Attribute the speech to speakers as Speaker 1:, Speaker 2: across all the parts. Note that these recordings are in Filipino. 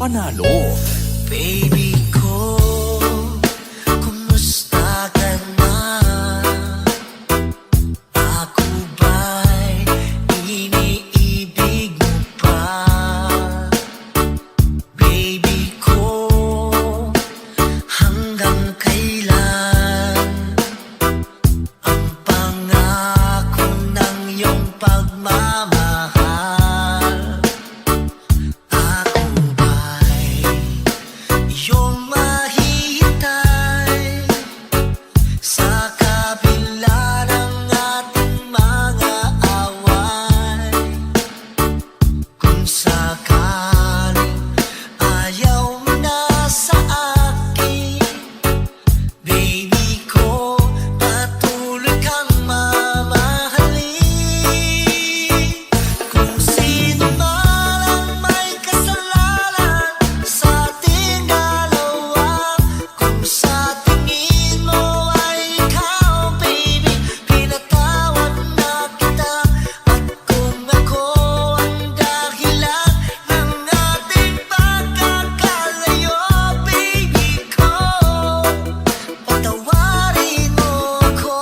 Speaker 1: Panalo.
Speaker 2: Baby ko, kumusta ka na? Ako ba'y iniibig mo pa? Baby ko, hanggang kailan ang pangako ng iyong pagmamahal? Yung mahihintay sa kabila ng ating mga away. Kung sakaling ayaw mo na sa akin, baby ko, patuloy kang mamahalin. Kung sino man ang may kasalanan sa ating dalawa, kung sa tingin mo ay ikaw, baby, pinatawad na kita. At kung ako ang dahilan ng ating pagkakalayo, baby ko, patawarin mo ako.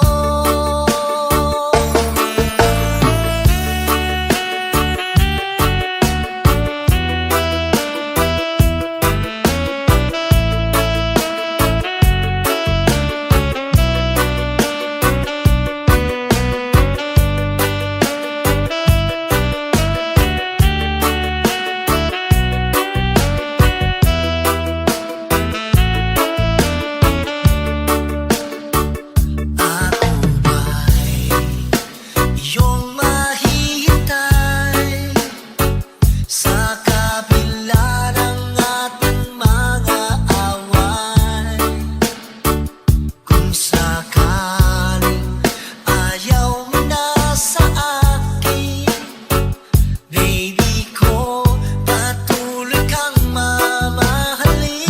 Speaker 2: Ako ba'y iyong mahihintay sa kabila ng ating mga away? Kung sakaling ayaw mo na sa akin, baby ko, patuloy kang mamahalin.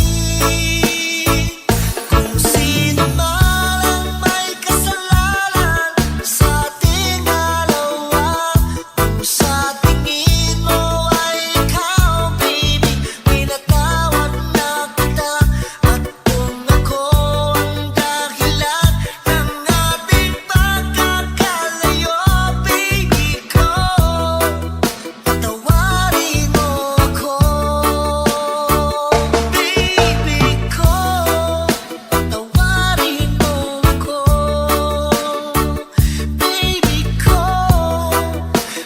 Speaker 2: Kung sino man ang may kasalanan sa ating dalawa, kung sa tingin mo ay ikaw, baby, pinatawad na kita. At kung ako ang dahilan ng ating pagkakalayo, baby ko, patawarin mo ako. Baby ko, patawarin mo ako. Baby ko,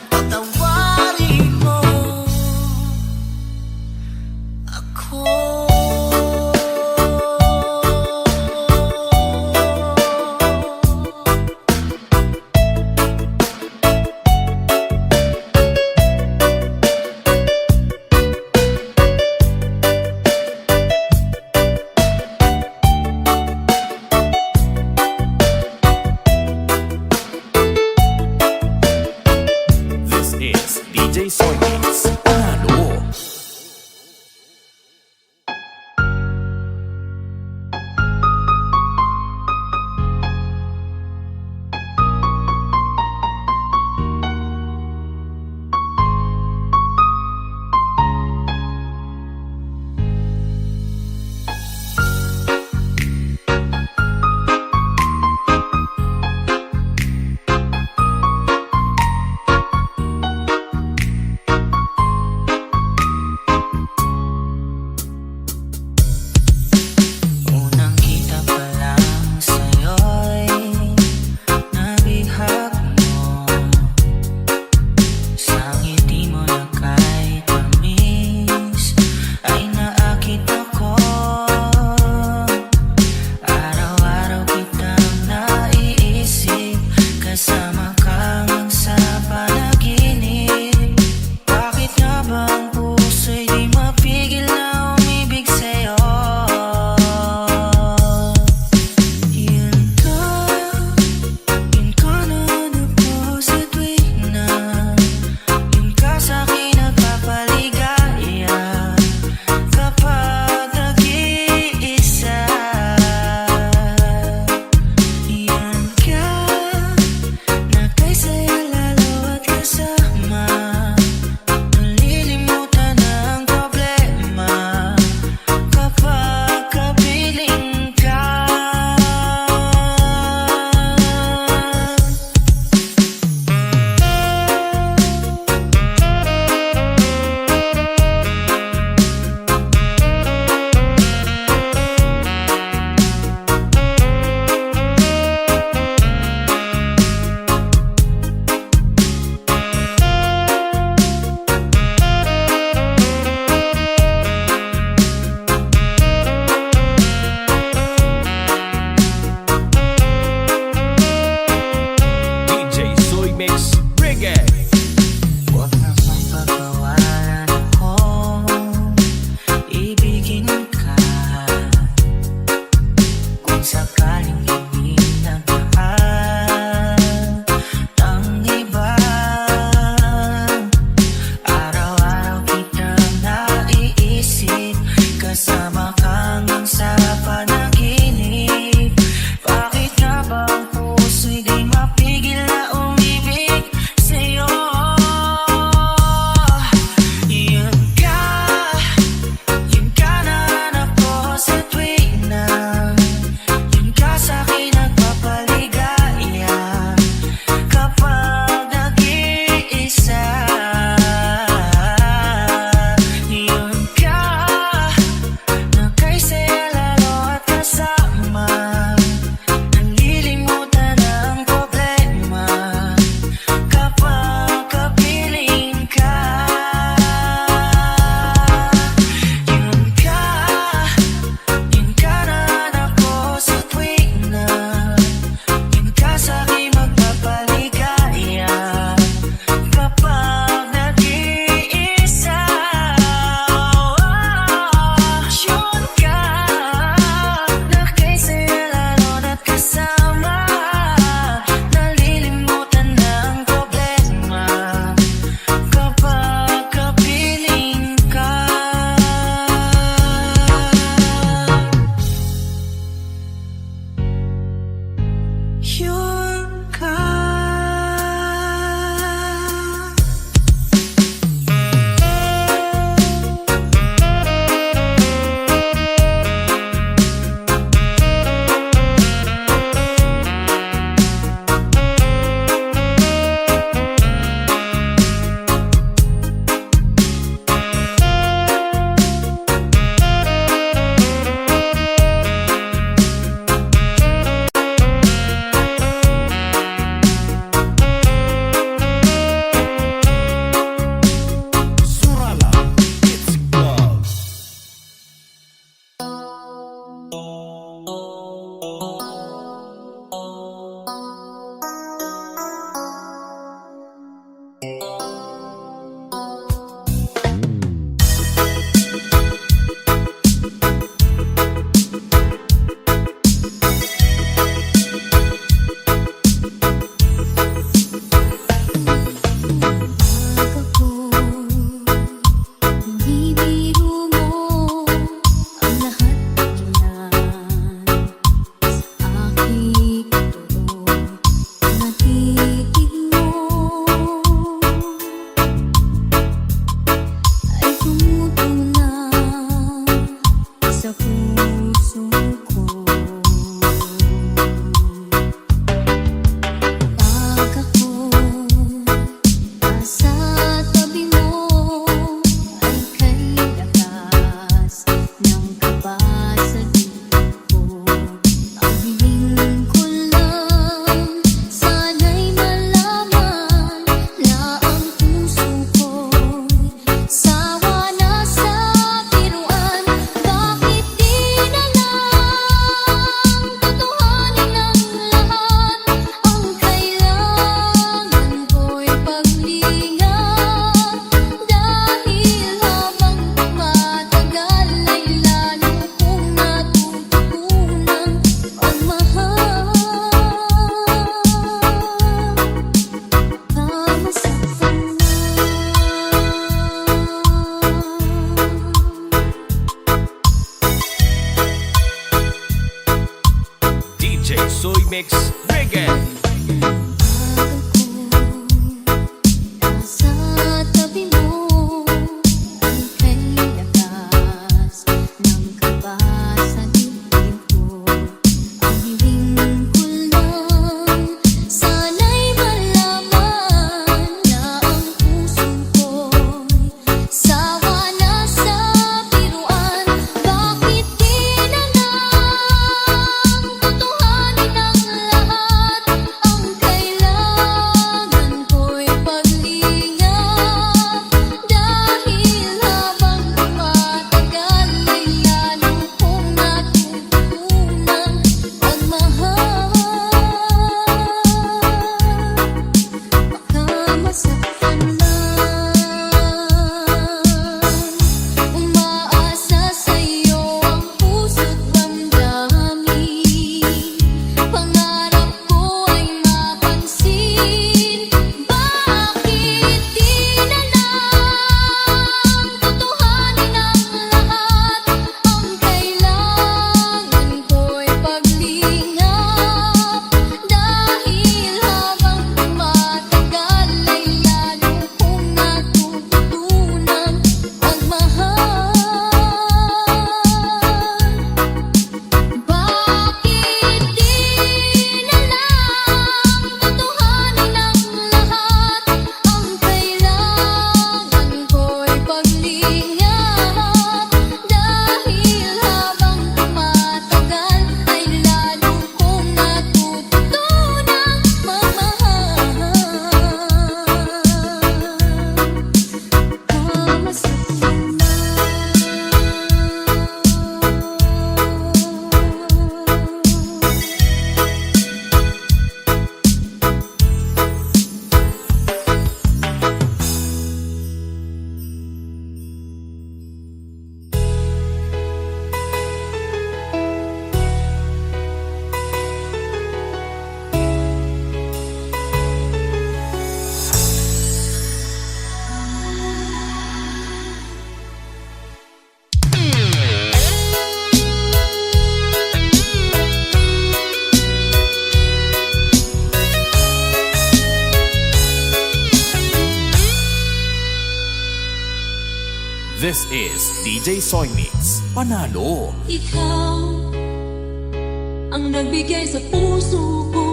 Speaker 2: patawarin mo ako.
Speaker 1: This is DJ Soy Mix. Panalo. Soy Mix Reggae.
Speaker 3: Nasa tabi mo, ika'y lakas ng kaba sa dibdib ko. Ang hiling ko lang, sana'y malaman na ang puso ko'y sawa na sa biruan. Bakit di na lang tutuhanin ang lahat? Ang kailangan ko'y paglingap. Dahil habang tumatagal ay lalo kong natutunan magmahal. Baka masaktan lang, umaasa sa'yo ang puso't damdamin. Pangarap ko ay mapansin. Bakit di na lang tutuhanin ang lahat? Ang kailangan ko'y paglingap. Dahil habang tumatagal ay lalo kong natututunan magmahal. Bakit di na lang tutuhanin ang lahat? Ang kailangan ko'y paglingap. Dahil habang tumatagal ay lalo kong natututunan magmahal. Masaktan
Speaker 1: This is DJ Soy Mix. Panalo.
Speaker 3: Ikaw ang nagbigay sa puso ko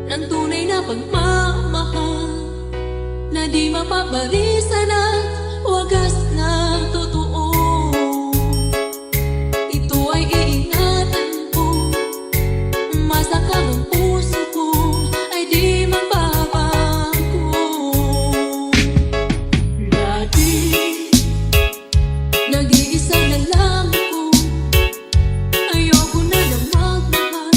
Speaker 3: ng tunay na pagmamahal na di mapapalisan ang wagas na totoo. Ito ay iingatan ko, masakal ang puso ko ay di magbabago. Dati nag-iisa na lang ako, ayoko na lang magmahal,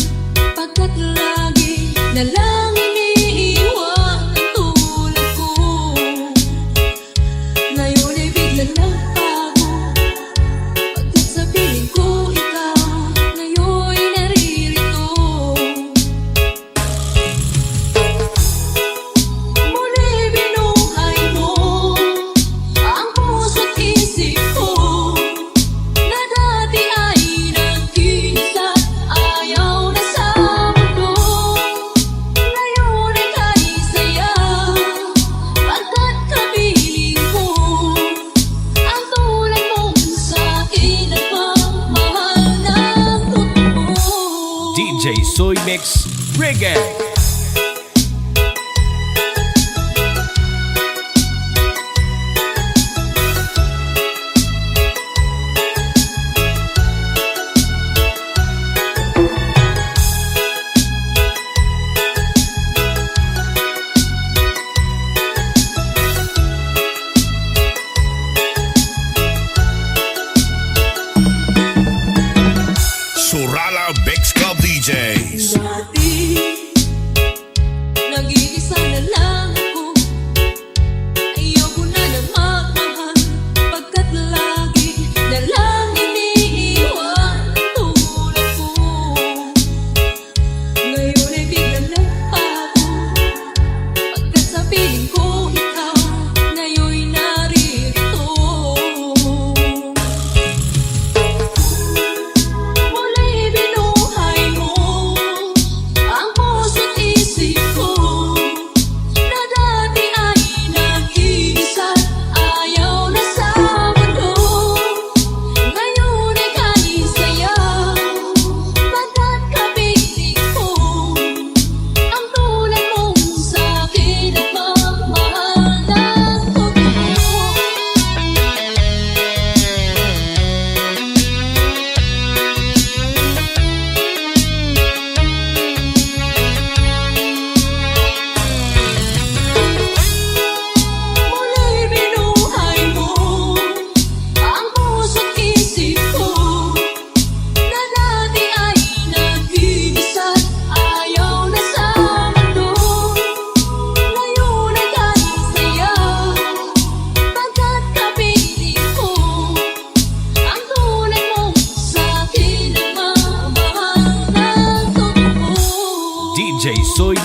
Speaker 3: pagkat lagi na lang iniiwan ang tulad ko. Ngayon ay bigla nagbago, pagkat sa piling ko ikaw ngayon'y naririto. Muli binuhay mo ang puso't isip ko na dati ay nagkita, ayaw na sa mundo. Ngayon ika'y saya, pagkat kapiling ko ang tulad mong sa'kin nagmamahal ng totoo.
Speaker 1: DJ Soy Mix Reggae.
Speaker 4: Surala Bex Club DJs.
Speaker 3: Dati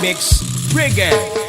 Speaker 1: Remix Reggae.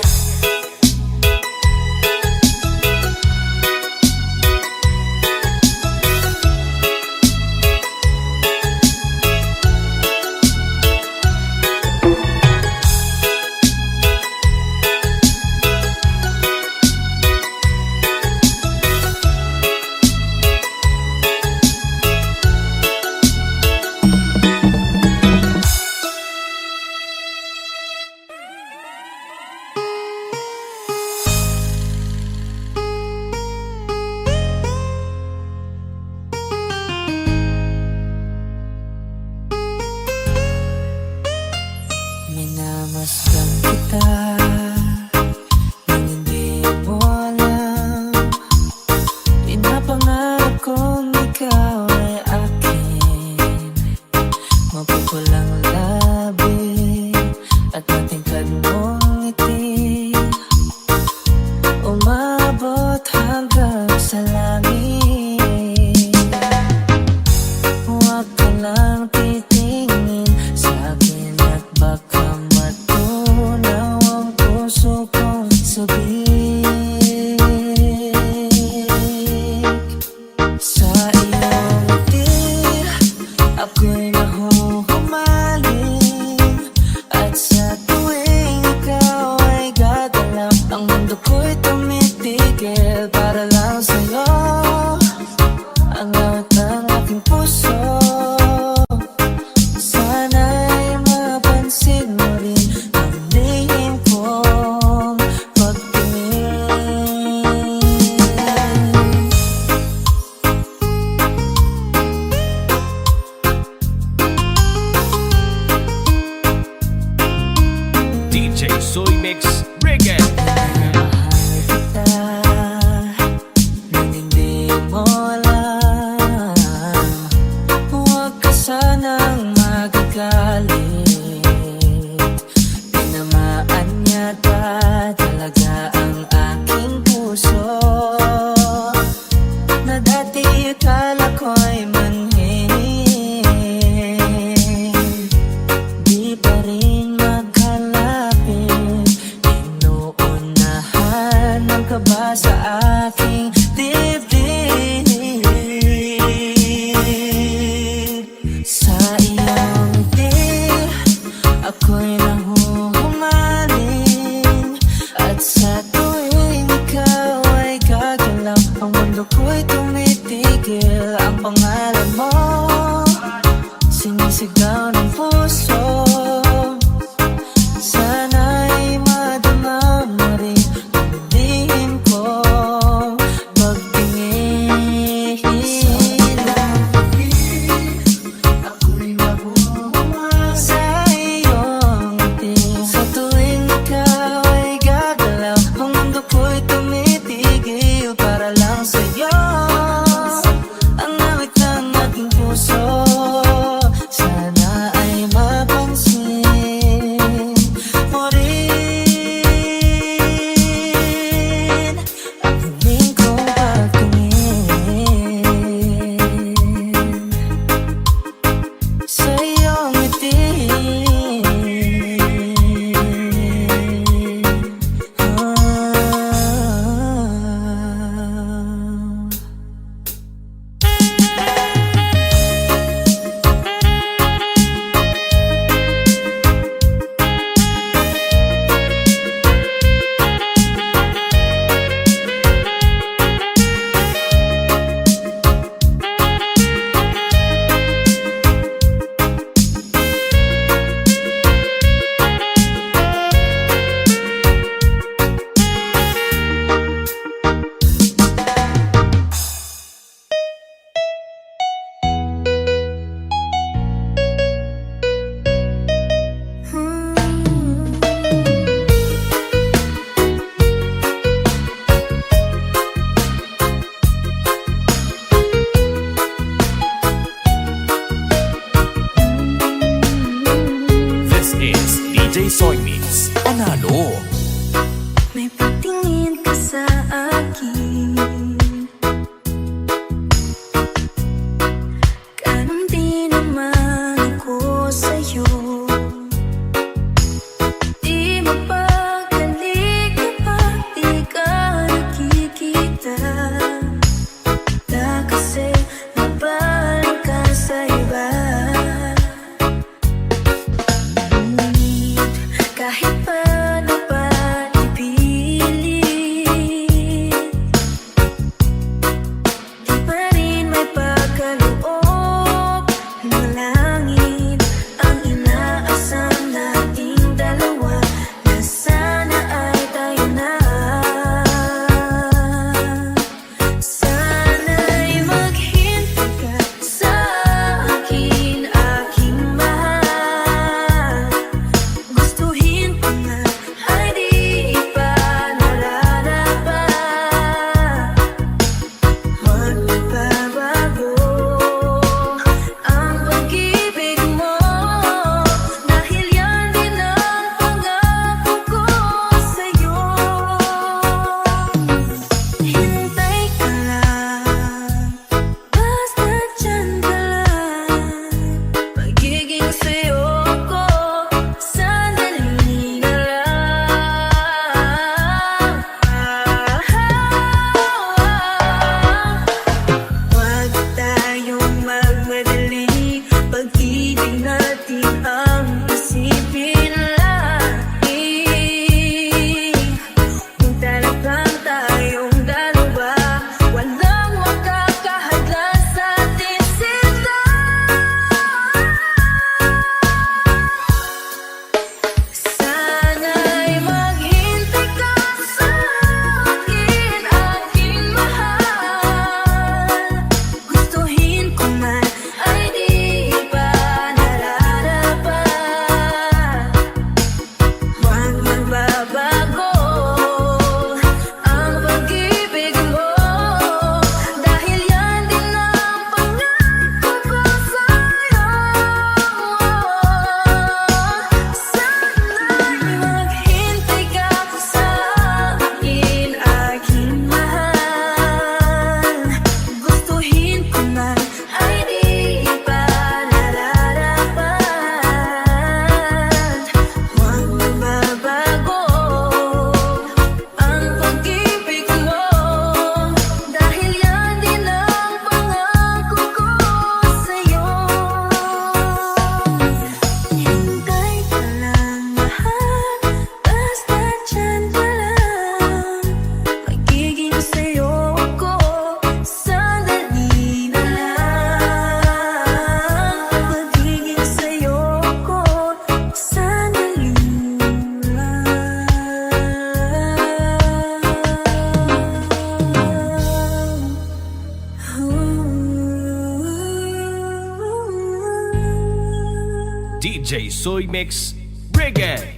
Speaker 1: DJ Soy Mix Reggae.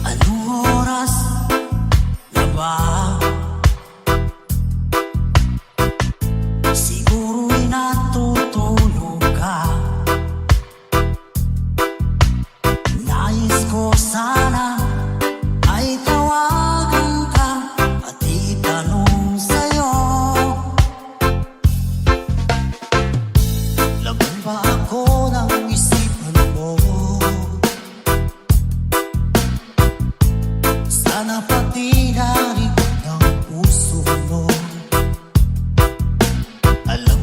Speaker 2: Anong oras na ba? Siguro'y natutulog ka. Nais ko sana ay tawagan ka at itanong sa'yo, laman ba ako ng isipan mo? Sana pati na rin ang puso mo. Alam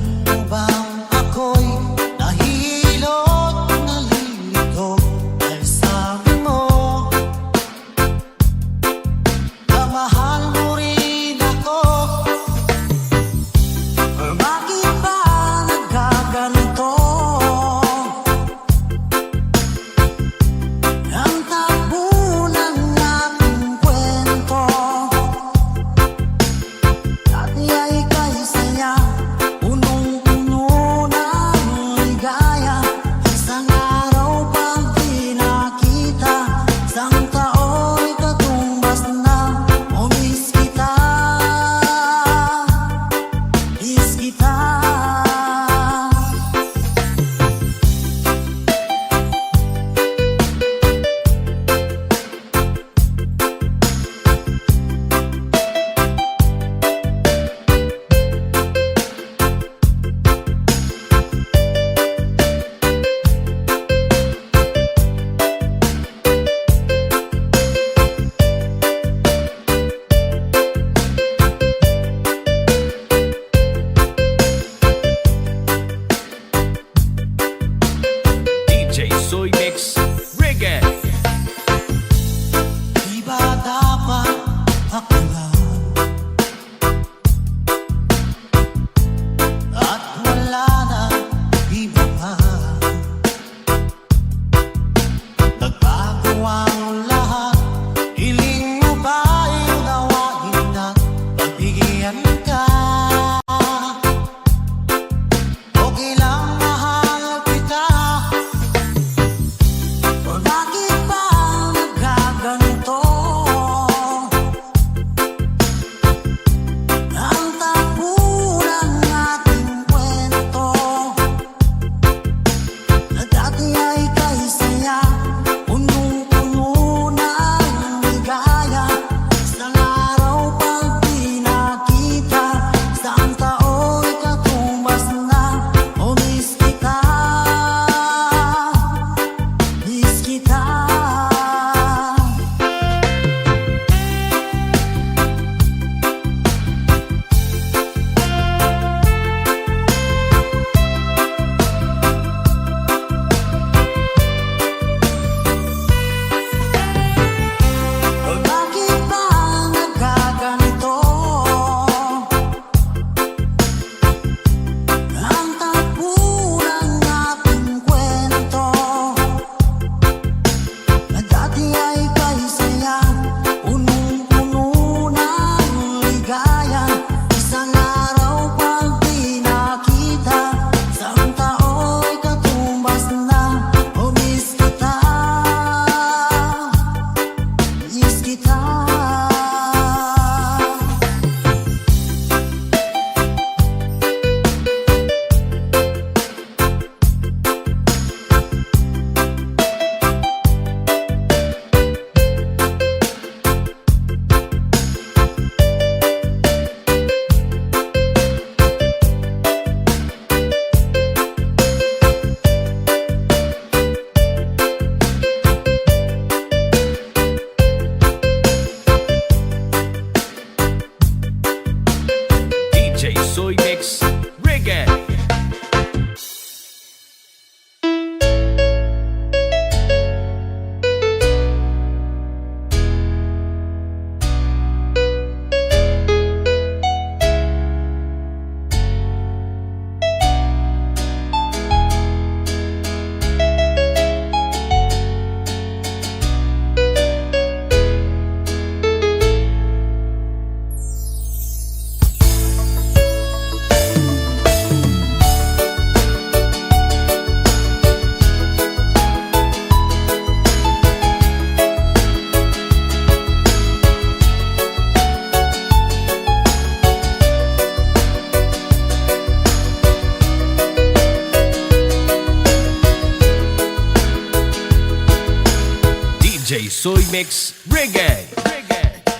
Speaker 1: DJ Soy Mix Reggae.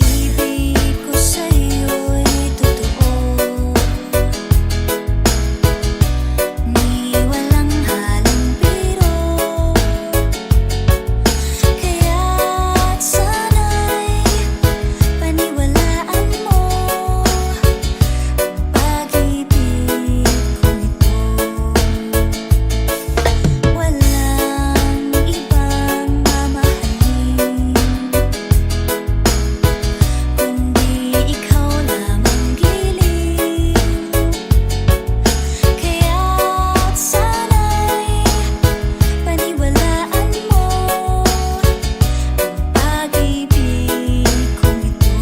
Speaker 3: Ibig ko sa'yo'y totoo, ni walang halong biro. Kaya't sana'y paniwalaan mo pag-ibig kong ito. Walang ibang mamahalin kundi ikaw lamang giling. Kaya't sana'y paniwalaan mo ang pag-ibig kong ito.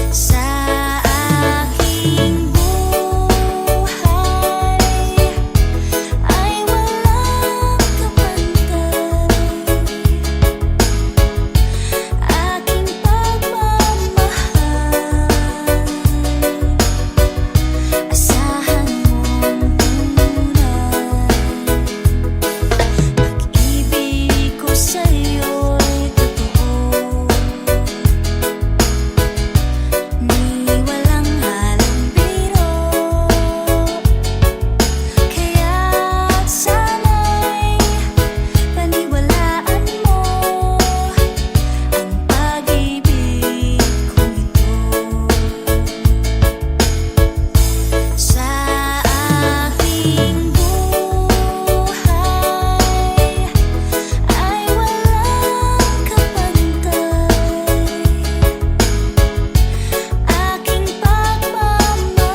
Speaker 3: Sa aking buhay ay walang kapantay, aking pagmamahal. Asahan mong tunay, pag-ibig ko sa'yo'y totoo, ni walang halong biro. Kaya't sana'y paniwalaan mo ang pag-ibig kong ito. Sa aking buhay ay walang kapantay, aking pagmamahal.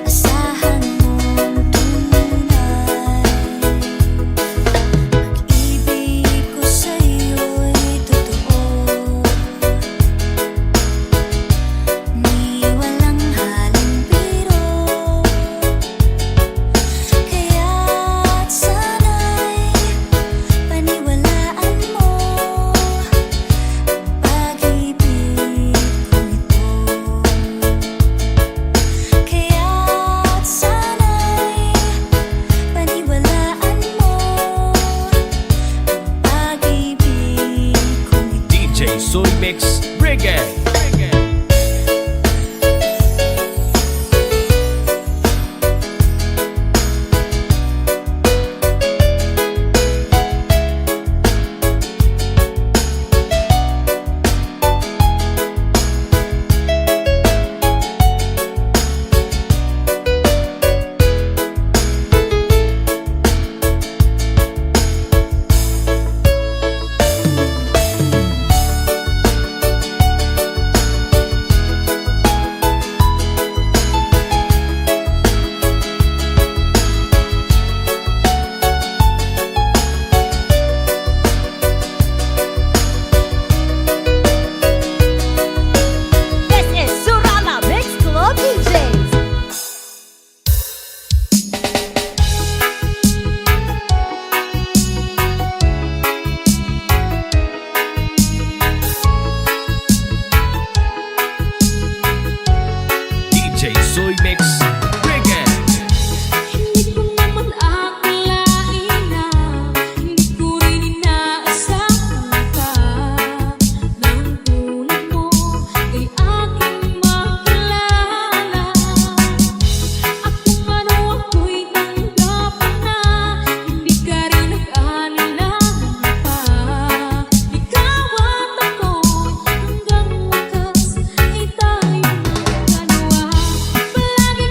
Speaker 3: Asahan mong tunay, pag-ibig ko sa'yo'y totoo, ni walang halong biro. Kaya't sana'y paniwalaan mo ang pag-ibig kong ito. Kaya't sana'y paniwalaan mo ang pag-ibig kong ito.
Speaker 1: DJ Soy Mix Reggae.
Speaker 4: This is Surama Mix Club DJs.
Speaker 1: DJ Soy Mix Reggae.
Speaker 3: Hindi ko naman akalain na hindi ko rin inaasahan ka ng tulad mo ay aking makilala. At kung ano ako'y tanggap na, hindi ka rin nag-anilangan pa. Ikaw at ako hanggang wakas ay tayo magdalawa. Palagi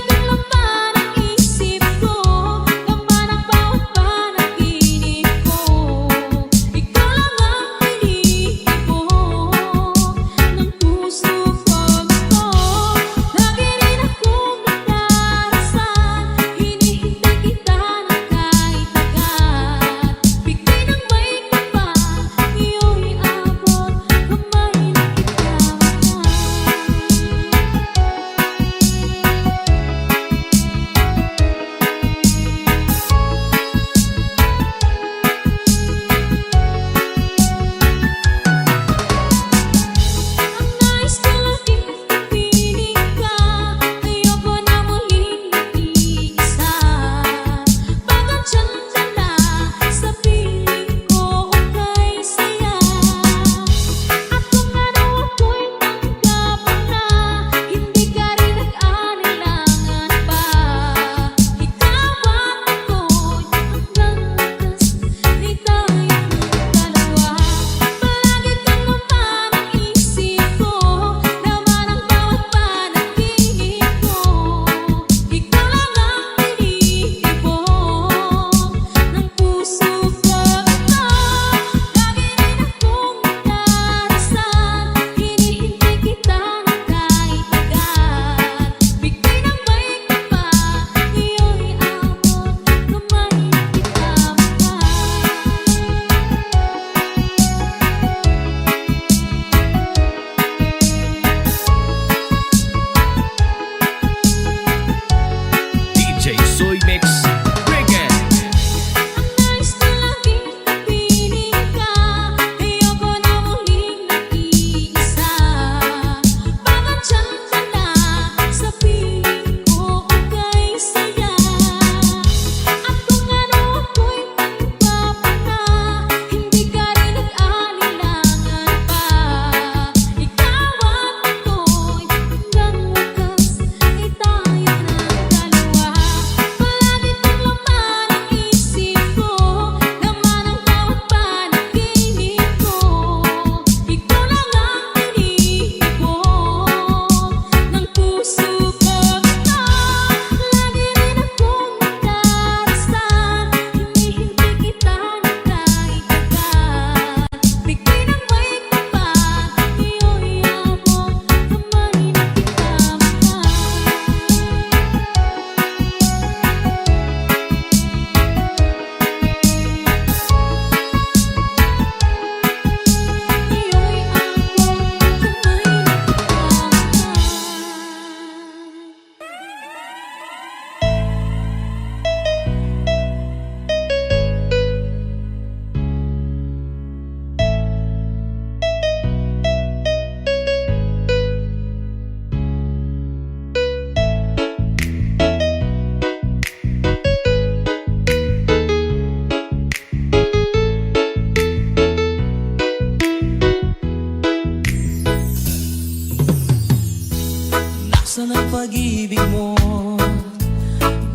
Speaker 2: Asan ang pag-ibig mo?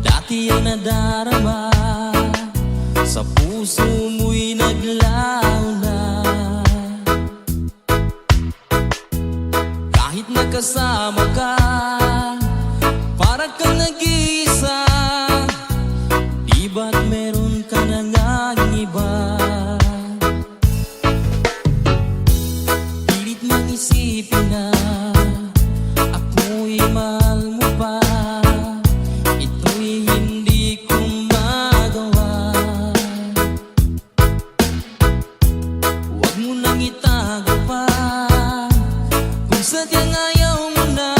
Speaker 2: Dati ay nadarama, sa puso mo'y naglaho na. Kahit nagkasama ka, parang kang nag-iisa. Di ba't meron ka na ngang iba? Pilit mang isipin na ako'y mahal mo pa. Ito'y hindi ko magawa. Huwag mo nang itago pa kung sadyang ayaw mo na.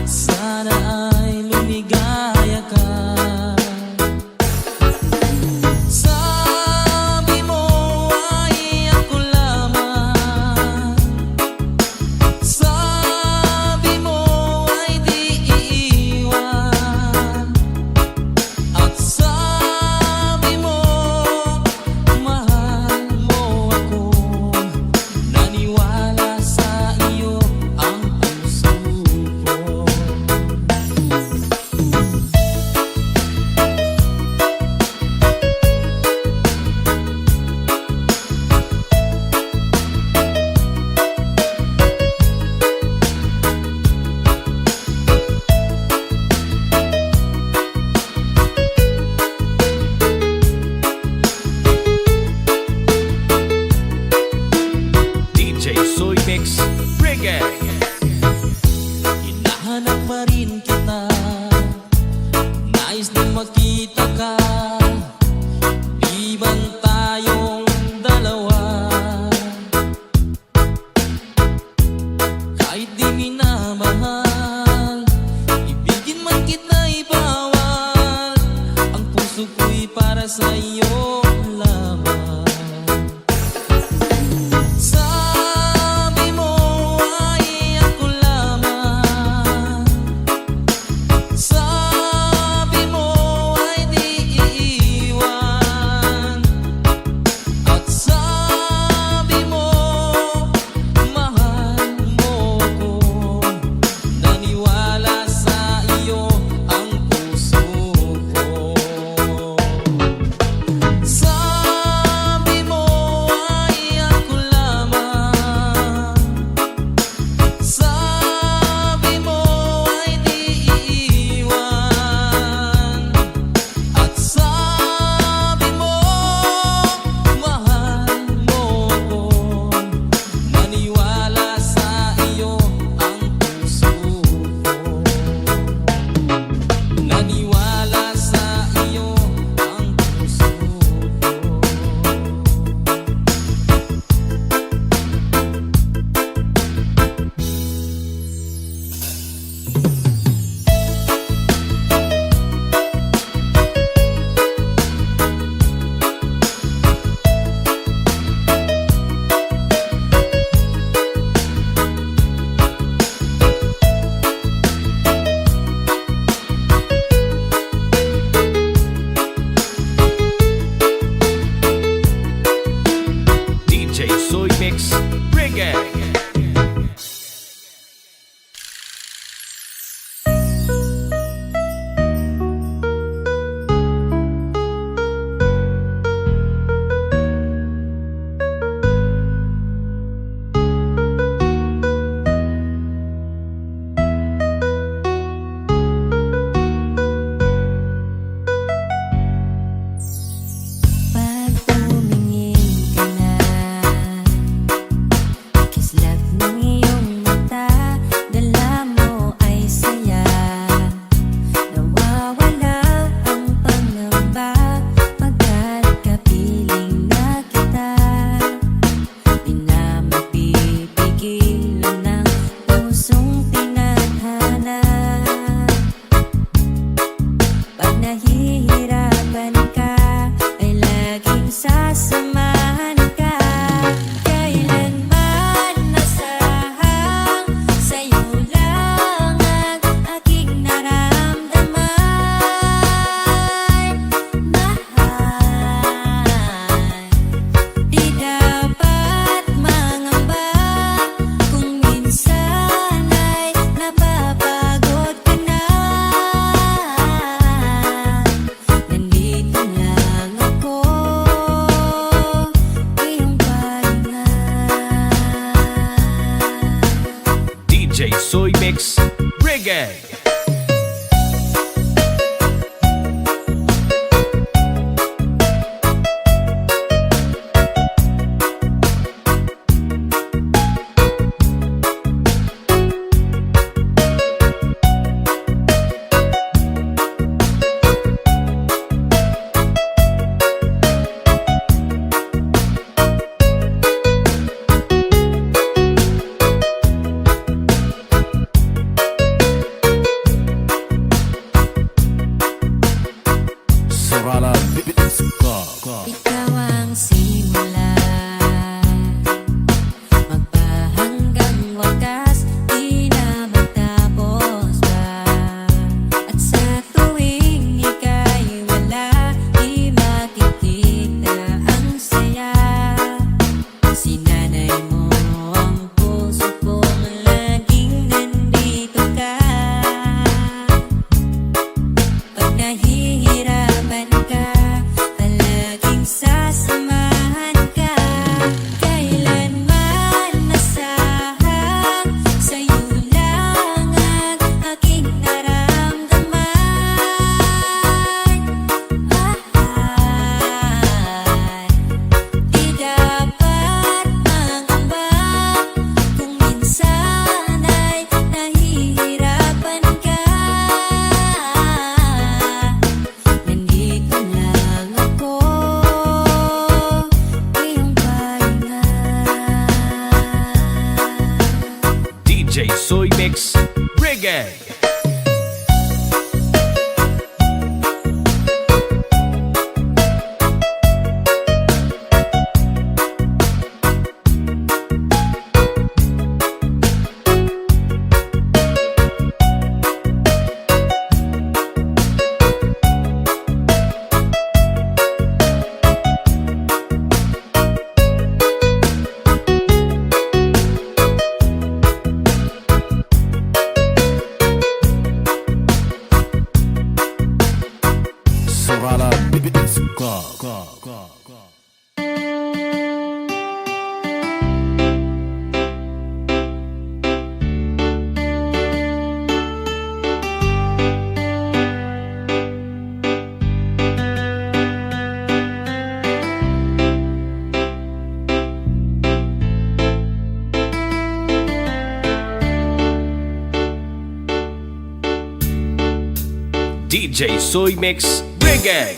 Speaker 2: Sana ay lumigaya ka. Sabi mo ay ako lamang. Sabi mo ay di iiwan. At sabi mo mahal mo ako. Naniwala sa iyo ang puso ko.
Speaker 1: DJ Soy Mix Reggae.
Speaker 2: Hinahanap pa rin kita, nais na makita ka. Di bang tayong dalawa? Kahit di minamahal, ibigin man kita'y bawal. Ang puso ko'y para sa'yo lamang. Sabi mo ay ako lamang. Sabi mo ay di iiwan. At sabi mo mahal mo ako.
Speaker 1: DJ Soy Mix Reggae. Sorala Beats Go.
Speaker 3: Ikaw ang simula, magpahanggang wakas, di na magtapos pa. At sa tuwing ika'y wala, di makikita ang saya. Sinanay mo ang puso kong laging nandito ka. Pag nahihirapan ka, palaging sasamahan ka. Kailanman masahang sa'yo lang ang aking naramdaman. Di dapat mangamba kung minsan ay nahihirapan ka. Nandito lang ako, iyong pahinga.
Speaker 1: DJ Soy Mix Reggae. Sorala Beats Go. DJ Soy Mix Reggae.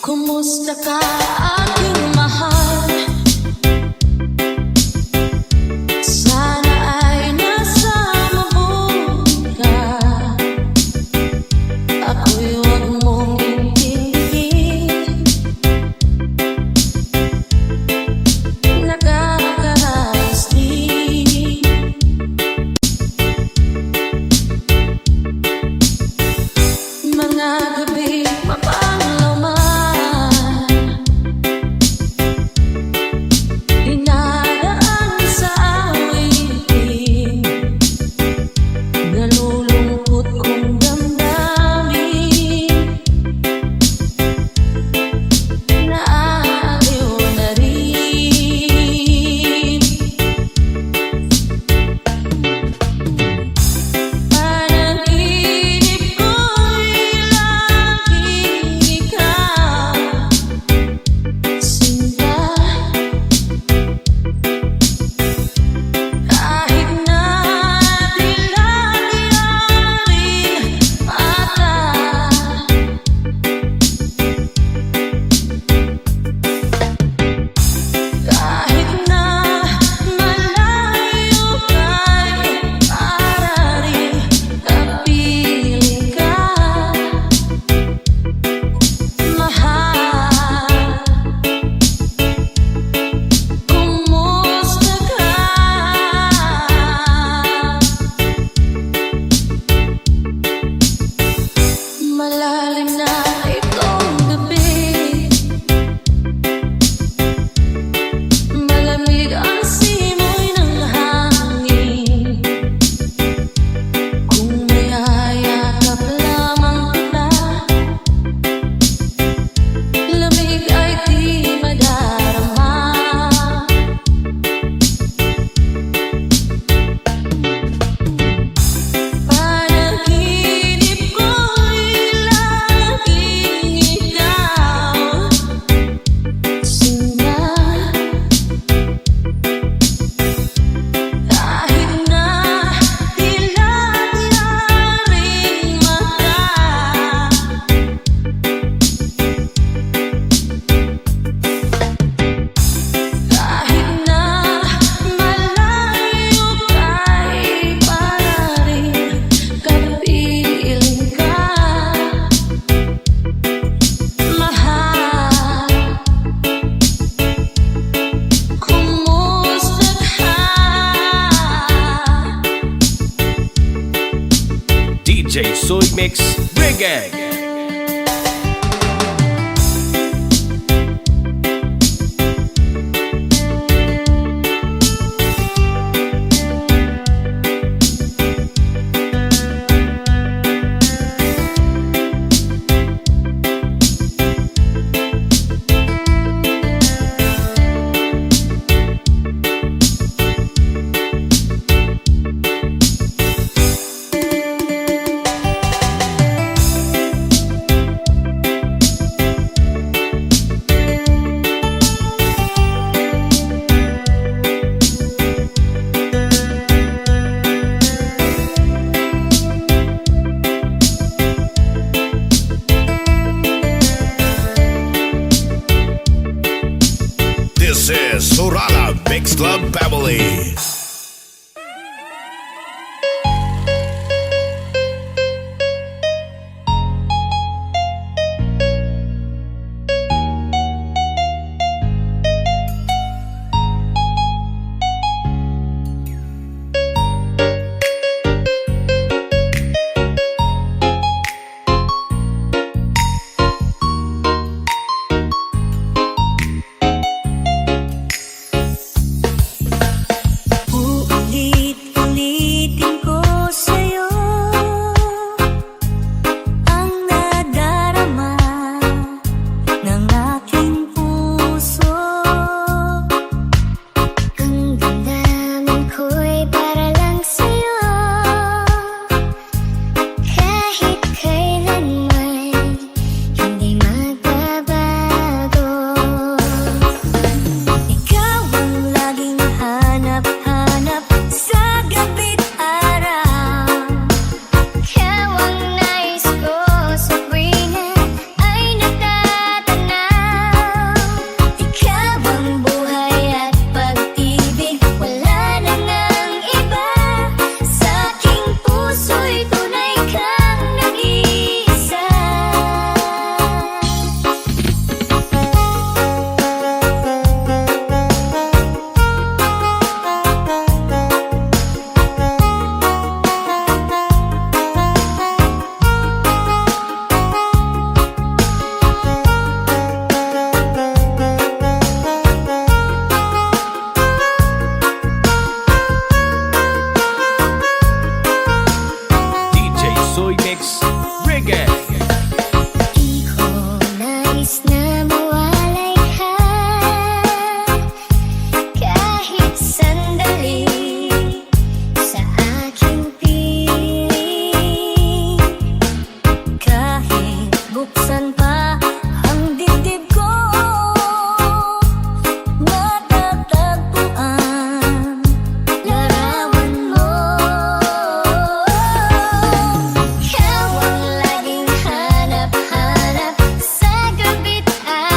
Speaker 3: Kumusta ka, aking mahal? Sana ay nasa mabuti ka. Ako'y huwag mong intindihin. Nakakaranas din. Mga gabi mapanglaman,
Speaker 1: Mix Reggae. This is Surala Mix Club Family.
Speaker 3: Uulit-ulitin ko sa'yo ang nadarama ng aking puso. Ang damdamin ko'y para lang sa'yo, kahit kailanman hindi magbabago. Ikaw ang laging hanap-hanap sa gabi't araw. Ikaw ang nais ko sa tuwina ay natatanaw. Ikaw ang buhay at pag-ibig, wala na ngang iba. Sa aking puso'y tunay kang nag-iisa.
Speaker 1: DJ Soy Mix Reggae.
Speaker 3: Di ko nais na mawalay ka kahit sandali sa aking piling. Kahit buksan pa ang dibdib ko, matatagpuan larawan mo. Ikaw ang laging hanap-hanap sa gabi't araw.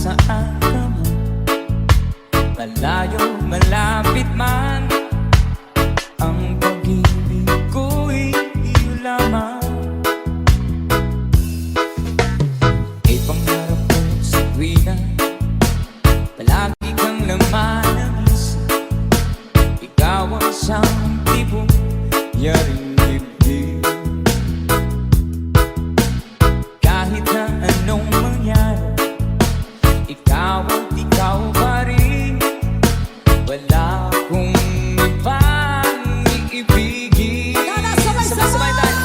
Speaker 5: nasaan ka man, malayo, malapit man, ang pag-ibig ko'y iyo lamang. Ipangarap ko sa tuwina, palagi kang laman ng isip. Ikaw ang siyang tibong yaring dibdib. Kahit na anong mangyari, ikaw at ikaw pa rin. Wala akong ibang iibigin. Sabay-sabay tayo.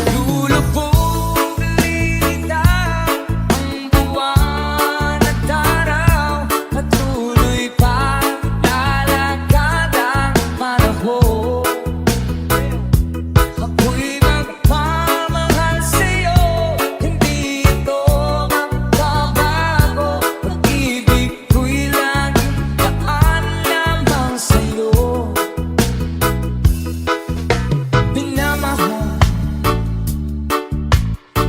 Speaker 5: Lulubog, lilitaw ang buwan at araw, patuloy pa lalakad ang panahon. Ako'y magpamahal sa'yo, hindi ito magbabago. Pag-ibig ko'y laging daan lamang sa'yo. Minamahal,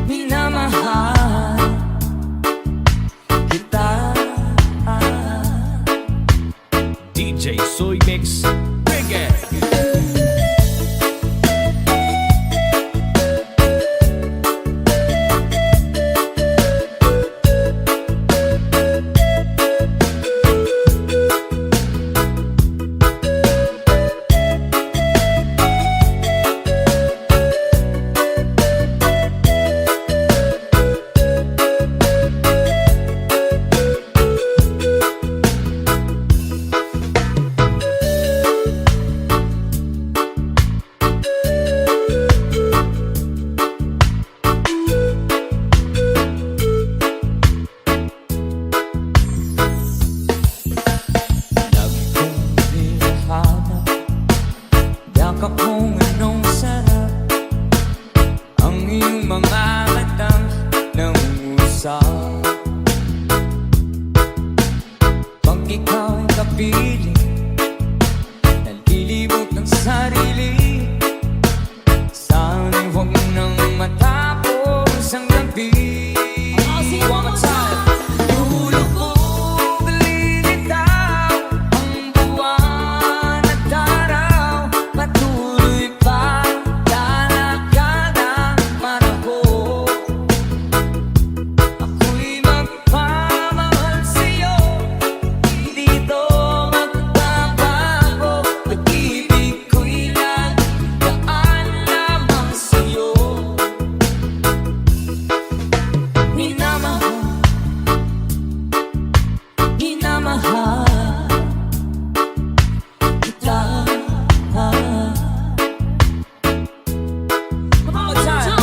Speaker 5: minamahal kita.
Speaker 1: DJ Soy Mix Reggae.
Speaker 5: Lagi kong hinahanap, yakap mong anong sarap, ang iyong mga matang nangungusap. Pag ikaw'y kapiling, nalilibot ang sarili. Sana'y huwag nang matapos ang gabi. One more time. Lulubog, lilitaw ang buwan at araw, patuloy pa lalakad ang panahon. Ako'y magpamahal sa'yo, hindi ito magbabago. Pag-ibig ko'y laging daan lamang sa'yo. Minamahal, minamahal kita. One more time.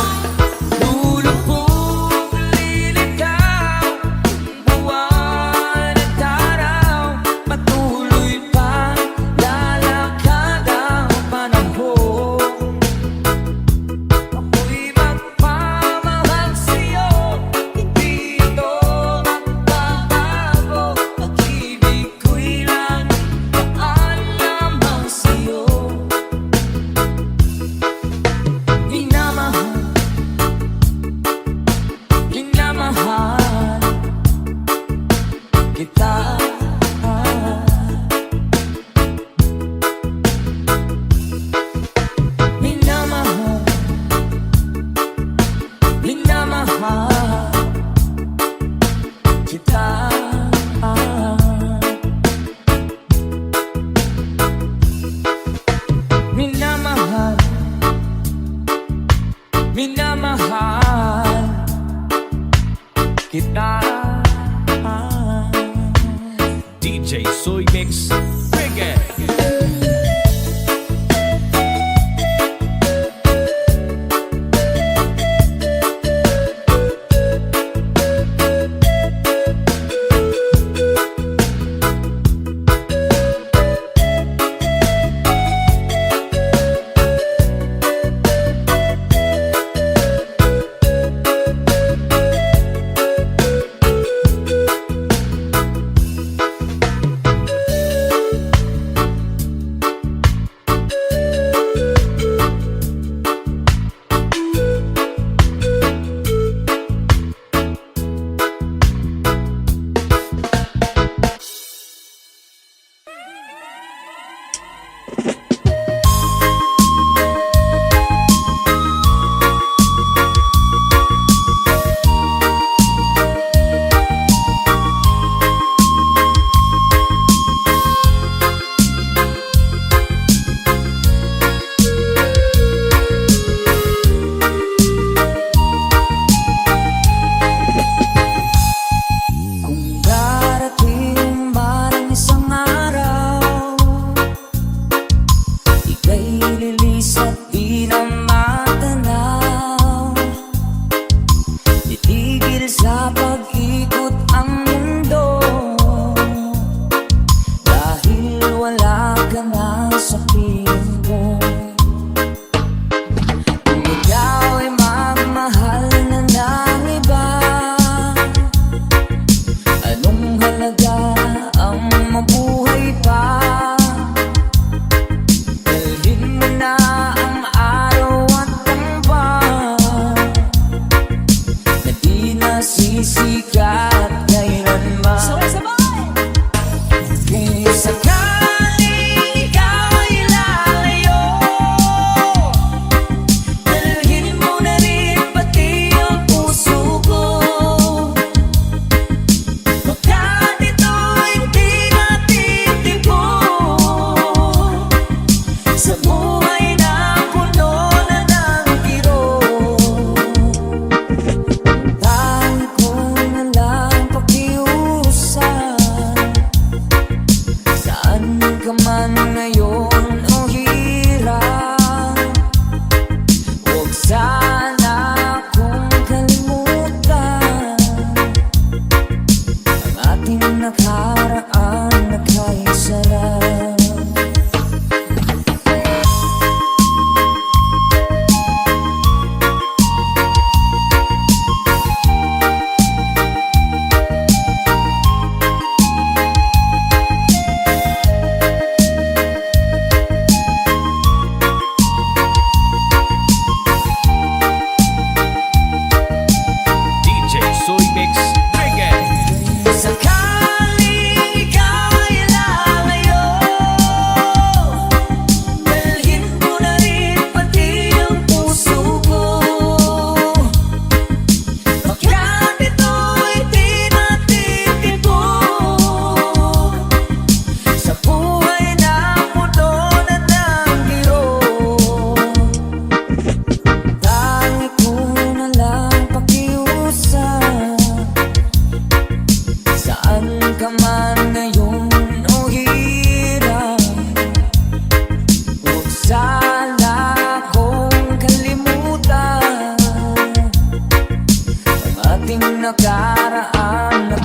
Speaker 5: Lulubog, lilitaw ang buwan at araw, patuloy pa lalakad ang panahon. Ako'y magpamahal sa'yo, hindi ito magbabago. Pag-ibig ko'y laging daan lamang sa'yo. Minamahal, minamahal kita. Minamahal, minamahal kita. Minamahal, minamahal kita.
Speaker 1: DJ Soy Mix Reggae.
Speaker 5: sa pag-ikot ang mundo, dahil wala ka na sa piling ko. Kung ikaw ay magmahal na ng iba, anong halaga ang mabuhay pa? Dalhin mo na ang araw at ang buwan na di nasisikat kailanman. Kung sakaling ikaw ay lalayo, dalhin mo na rin pati ang puso ko. Baka dito'y di natitibo sa buhay na puno na ng kirot. Tangi ko na lang pakiusap, saan ka man ngayon o hirap, huwag sana akong kalimutan ang ating nakaraan na kay sarap.
Speaker 1: DJ Soy Mix Reggae.
Speaker 5: Sakaling ikaw ay lalayo, dalhin mo na rin pati ang puso ko. Baka dito'y di natitibo sa buhay na puno na ng kirot. Tangi ko na lang pakiusap, saan ka man ngayon o hirap, huwag sana akong kalimutan ang ating nakaraan na